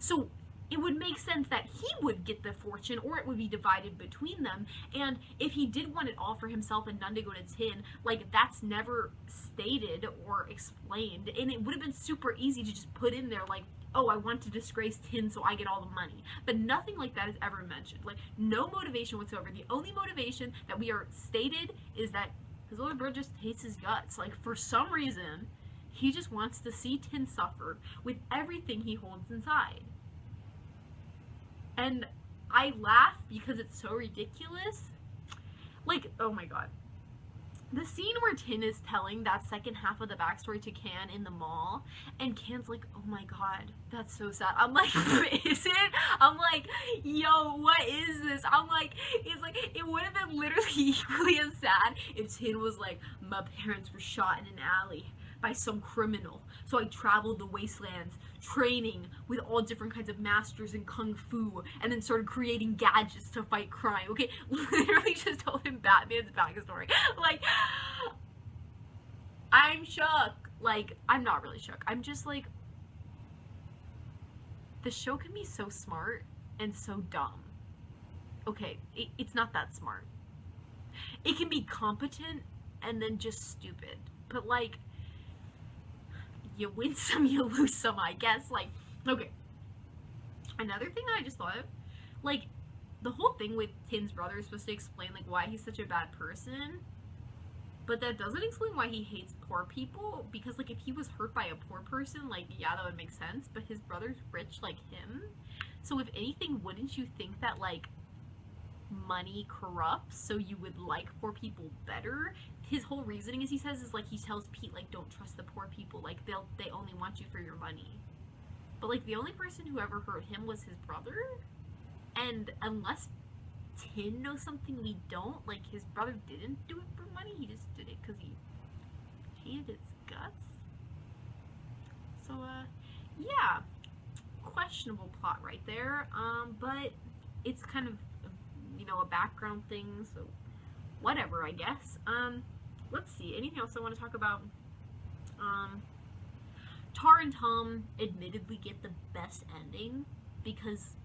so it would make sense that he would get the fortune, or it would be divided between them. And if he did want it all for himself and none to go to Tin, like, that's never stated or explained. And it would have been super easy to just put in there, like, oh, I want to disgrace Tin so I get all the money. But nothing like that is ever mentioned. Like, no motivation whatsoever. The only motivation that we are stated is that his older brother just hates his guts. Like, for some reason, he just wants to see Tin suffer with everything he holds inside. And I laugh because it's so ridiculous. Like, oh my god. The scene where Tin is telling that second half of the backstory to Can in the mall, and Can's like, oh my god, that's so sad. I'm like, is it? I'm like, yo, what is this? I'm like, it's like, it would have been literally equally as sad if Tin was like, my parents were shot in an alley by some criminal, so I traveled the wastelands training with all different kinds of masters in kung fu, and then started creating gadgets to fight crime. Okay, literally just told him Batman's backstory. Like, I'm shook. Like, I'm not really shook. I'm just like, the show can be so smart and so dumb. Okay, it's not that smart. It can be competent and then just stupid. But, like, you win some, you lose some, I guess. Like, okay. Another thing that I just thought of, like, the whole thing with Tin's brother is supposed to explain, like, why he's such a bad person. But that doesn't explain why he hates poor people. Because, like, if he was hurt by a poor person, like, yeah, that would make sense. But his brother's rich like him. So, if anything, wouldn't you think that, like, money corrupts, so you would like poor people better? His whole reasoning, as he says, is like, he tells Pete, like, don't trust the poor people, like, they only want you for your money. But, like, the only person who ever hurt him was his brother, and unless Tin knows something we don't, like, his brother didn't do it for money, he just did it because he hated his guts. So, yeah, questionable plot right there, but it's kind of, you know, a background thing, so whatever, I guess. Let's see, anything else I want to talk about? Tar and Tom admittedly get the best ending, because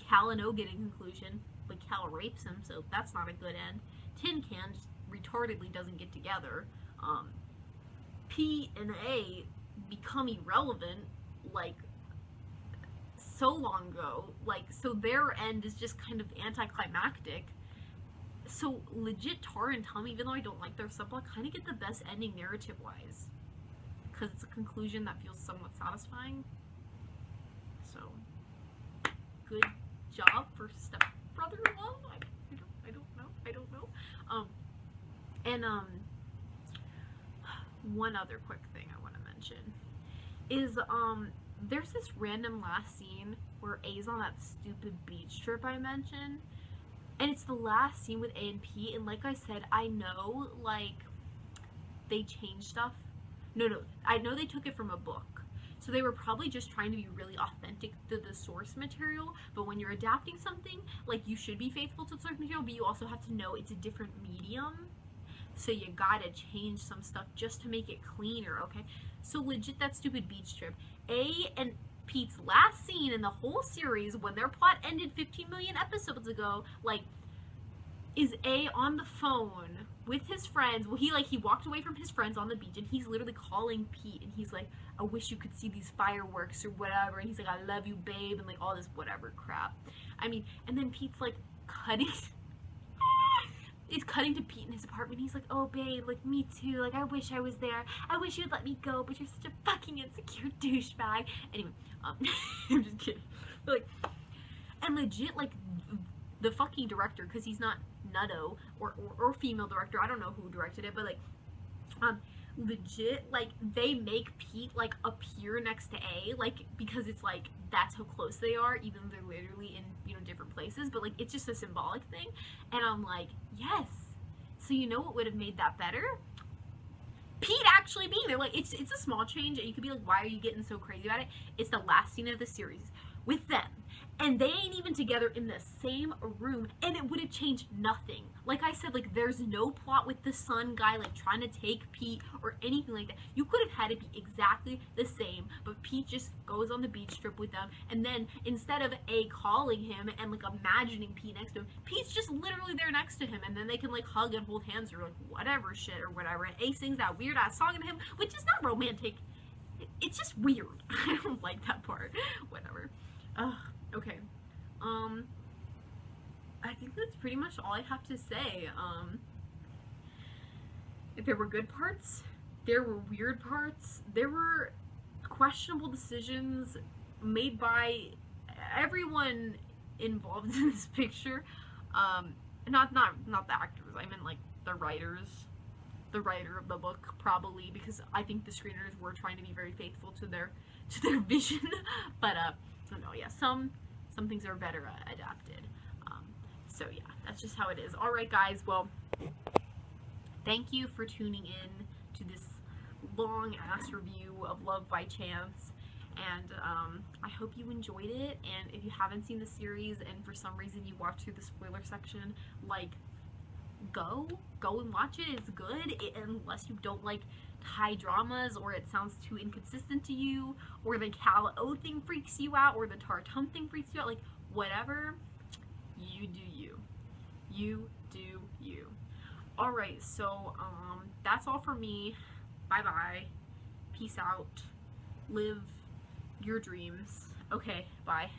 Cal and O get a conclusion, but Cal rapes him, so that's not a good end. Tin Can just retardedly doesn't get together. Pete and A become irrelevant, like, so long ago, like, so their end is just kind of anticlimactic. So legit, Tar and Tom, even though I don't like their subplot, kind of get the best ending narrative-wise, because it's a conclusion that feels somewhat satisfying. So, good job for stepbrother love. I don't know. One other quick thing I want to mention is, there's this random last scene where A's on that stupid beach trip I mentioned, and it's the last scene with A and P, and like I said, I know, like, they changed stuff. No, I know they took it from a book, so they were probably just trying to be really authentic to the source material, but when you're adapting something, like, you should be faithful to the source material, but you also have to know it's a different medium, so you gotta change some stuff just to make it cleaner, okay? So legit, that stupid beach trip, A and Pete's last scene in the whole series, when their plot ended 15 million episodes ago, like, is A on the phone with his friends. Well, he walked away from his friends on the beach, and he's literally calling Pete, and he's like, I wish you could see these fireworks or whatever, and he's like, I love you, babe, and like all this whatever crap. I mean, and then Pete's like cutting it's cutting to Pete in his apartment. He's like, oh babe, like, me too, like, I wish I was there, I wish you'd let me go, but you're such a fucking insecure douchebag. Anyway, I'm just kidding. But, like, and legit, like, the fucking director, because he's not Nutto, or female director, I don't know who directed it, but, like, legit, like, they make Pete, like, appear next to A, like, because it's, like, that's how close they are, even though they're literally in, you know, different places, but, like, it's just a symbolic thing, and I'm like, yes. So you know what would have made that better? Pete actually being there. Like, it's a small change, and you could be like, why are you getting so crazy about it? It's the last scene of the series with them. And they ain't even together in the same room, and it would have changed nothing. Like I said, like, there's no plot with the sun guy, like, trying to take Pete or anything like that. You could have had it be exactly the same, but Pete just goes on the beach trip with them, and then instead of A, calling him and, like, imagining Pete next to him, Pete's just literally there next to him, and then they can, like, hug and hold hands or, like, whatever shit or whatever, and A sings that weird-ass song to him, which is not romantic. It's just weird. I don't like that part. Whatever. Ugh. Okay, I think that's pretty much all I have to say. There were good parts, there were weird parts, there were questionable decisions made by everyone involved in this picture. Not the actors, I meant, like, the writers. The writer of the book, probably, because I think the screenwriters were trying to be very faithful to their vision, but, no, yeah, some things are better adapted. So yeah, that's just how it is. Alright guys, well, thank you for tuning in to this long ass review of Love by Chance, and I hope you enjoyed it. And if you haven't seen the series and for some reason you watched through the spoiler section, like, go and watch it. It's good, unless you don't like high dramas, or it sounds too inconsistent to you, or the Cal-O thing freaks you out, or the Tartum thing freaks you out. Like, whatever, you do you. You do you. Alright, so that's all for me. Bye bye. Peace out. Live your dreams. Okay, bye.